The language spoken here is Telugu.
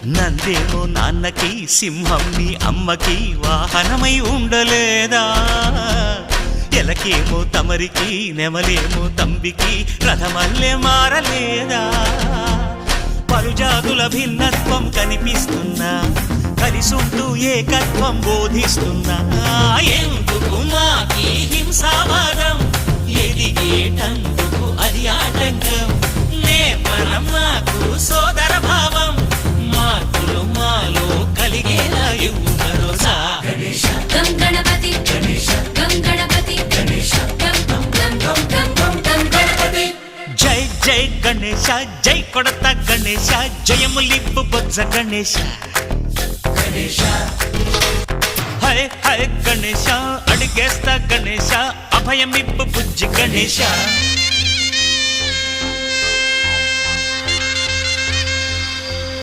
నందేమో నాన్నకి సింహం నీ అమ్మకి వాహనమై ఉండలేదా ఎలకేమో తమరికి నెమలేమో తంబికి రథమల్లే మారలేదా పలుజాతుల భిన్నత్వం కనిపిస్తున్నా కలిసుంటూ ఏకత్వం బోధిస్తున్నా ఎందుకు మాకి హింసావాదం ఎదిగేటందుకు అది ఆటంకం నేపరం మాకు సోదర భావం మార్పులు మాలో కలిగేలా ఇవ్వు భరోసా గం గణపతి గం గణపతి గం గణపతి జై జై గణేశ జై కొడత గణేశ జయములిప్పు బొజ్జ గణేశ హై హై గణేశ అడిగేస్తా గణేశ అభయమిప్పు బుజ్జి గణేశ